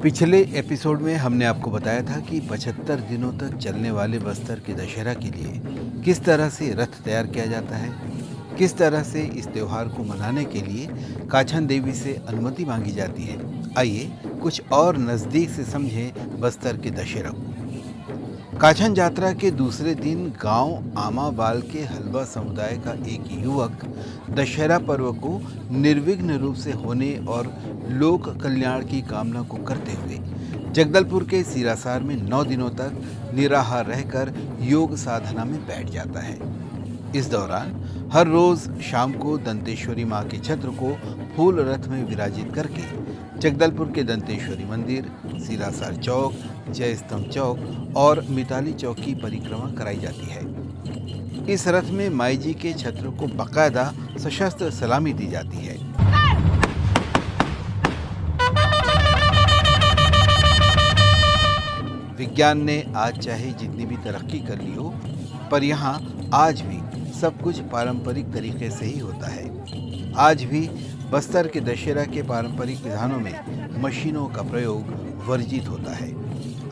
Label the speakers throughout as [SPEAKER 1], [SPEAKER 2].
[SPEAKER 1] पिछले एपिसोड में हमने आपको बताया था कि 75 दिनों तक चलने वाले बस्तर के दशहरा के लिए किस तरह से रथ तैयार किया जाता है, किस तरह से इस त्योहार को मनाने के लिए काछन देवी से अनुमति मांगी जाती है। आइए कुछ और नज़दीक से समझें बस्तर के दशहरा को। काछन यात्रा के दूसरे दिन गांव आमाबाल के हलवा समुदाय का एक युवक दशहरा पर्व को निर्विघ्न रूप से होने और लोक कल्याण की कामना को करते हुए जगदलपुर के सिरासार में 9 दिनों तक निराहार रहकर योग साधना में बैठ जाता है। इस दौरान हर रोज शाम को दंतेश्वरी मां के छत्र को फूल रथ में विराजित करके जगदलपुर के दंतेश्वरी मंदिर, सिरासार चौक, जय स्तंभ चौक और मिताली चौक की परिक्रमा कराई जाती है। इस रथ में माई जी के छत्र को बाकायदा सशस्त्र सलामी दी जाती है। विज्ञान ने आज चाहे जितनी भी तरक्की कर ली हो, पर यहाँ आज भी सब कुछ पारंपरिक तरीके से ही होता है। आज भी बस्तर के दशहरा के पारंपरिक विधानों में मशीनों का प्रयोग वर्जित होता है।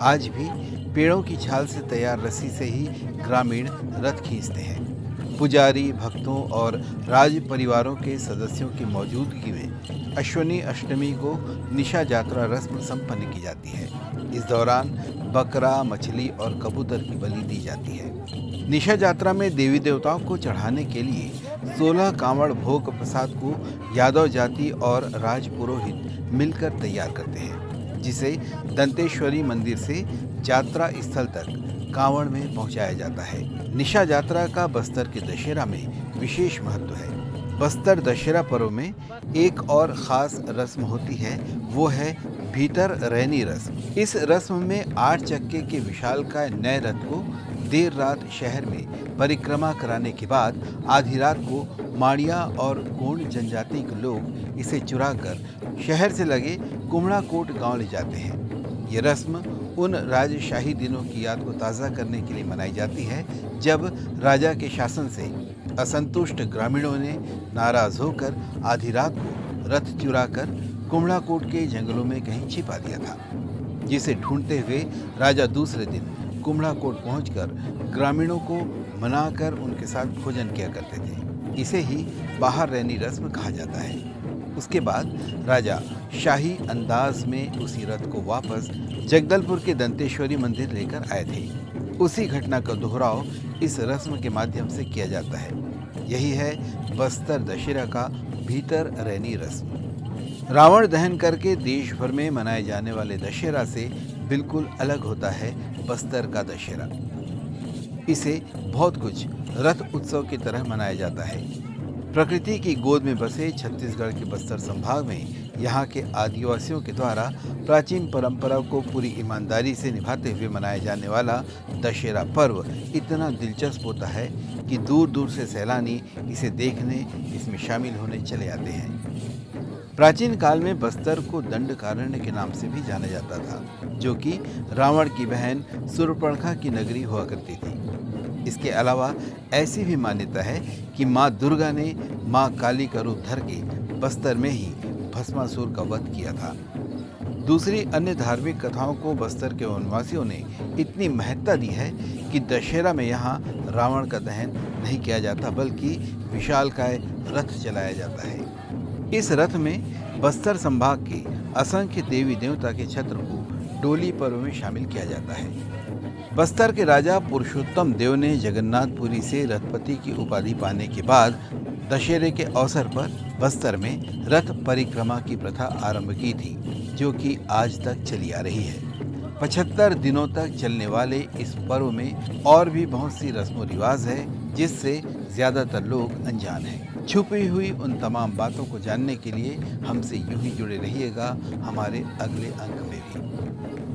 [SPEAKER 1] आज भी पेड़ों की छाल से तैयार रस्सी से ही ग्रामीण रथ खींचते हैं। पुजारी, भक्तों और राज परिवारों के सदस्यों की मौजूदगी में अश्वनी अष्टमी को निशा यात्रा रस्म संपन्न की जाती है। इस दौरान बकरा, मछली और कबूतर की बलि दी जाती है। निशा यात्रा में देवी देवताओं को चढ़ाने के लिए 16 कांवड़ भोग प्रसाद को यादव जाति और राज पुरोहित मिलकर तैयार करते हैं, जिसे दंतेश्वरी मंदिर से यात्रा स्थल तक कांवड़ में पहुंचाया जाता है। निशा यात्रा का बस्तर के दशहरा में विशेष महत्व है। बस्तर दशहरा पर्व में एक और खास रस्म होती है, वो है भीतर रैनी रस्म। इस रस्म में 8 चक्के के विशालकाय नए रथ को देर रात शहर में परिक्रमा कराने के बाद आधी रात को माड़िया और गोंड जनजाति के लोग इसे चुराकर शहर से लगे कुम्हड़ाकोट गांव ले जाते हैं। ये रस्म उन राजशाही दिनों की याद को ताज़ा करने के लिए मनाई जाती है, जब राजा के शासन से असंतुष्ट ग्रामीणों ने नाराज होकर आधी रात को रथ चुराकर कुम्हड़ाकोट के जंगलों में कहीं छिपा दिया था, जिसे ढूंढते हुए राजा दूसरे दिन कुम्हड़ाकोट पहुंचकर ग्रामीणों को मनाकर उनके साथ भोजन किया करते थे। इसे ही बाहर रैनी रस्म कहा जाता है। उसके बाद राजा शाही अंदाज में उसी रथ को वापस जगदलपुर के दंतेश्वरी मंदिर लेकर आए थे। उसी घटना का दोहराव इस रस्म के माध्यम से किया जाता है। यही है बस्तर दशहरा का भीतर रैनी रस्म। रावण दहन करके देश भर में मनाए जाने वाले दशहरा से बिल्कुल अलग होता है बस्तर का दशहरा। इसे बहुत कुछ रथ उत्सव की तरह मनाया जाता है। प्रकृति की गोद में बसे छत्तीसगढ़ के बस्तर संभाग में यहाँ के आदिवासियों के द्वारा प्राचीन परंपरा को पूरी ईमानदारी से निभाते हुए मनाया जाने वाला दशहरा पर्व इतना दिलचस्प होता है कि दूर दूर से सैलानी इसे देखने, इसमें शामिल होने चले आते हैं। प्राचीन काल में बस्तर को दंडकारण्य के नाम से भी जाना जाता था, जो कि रावण की बहन सूर्पणखा की नगरी हुआ करती थी। इसके अलावा ऐसी भी मान्यता है कि माँ दुर्गा ने माँ काली का रूप धर के बस्तर में ही भस्मासुर का वध किया था। दूसरी अन्य धार्मिक कथाओं को बस्तर के वनवासियों ने इतनी महत्ता दी है कि दशहरा में यहाँ रावण का दहन नहीं किया जाता, बल्कि विशालकाय रथ चलाया जाता है। इस रथ में बस्तर संभाग के असंख्य देवी देवता के छत्र को डोली पर्व में शामिल किया जाता है। बस्तर के राजा पुरुषोत्तम देव ने जगन्नाथपुरी से रथपति की उपाधि पाने के बाद दशहरे के अवसर पर बस्तर में रथ परिक्रमा की प्रथा आरंभ की थी, जो कि आज तक चली आ रही है। 75 दिनों तक चलने वाले इस पर्व में और भी बहुत सी रस्मों रिवाज है, जिससे ज्यादातर लोग अनजान हैं। छुपी हुई उन तमाम बातों को जानने के लिए हमसे यूं ही जुड़े रहिएगा हमारे अगले अंक में भी।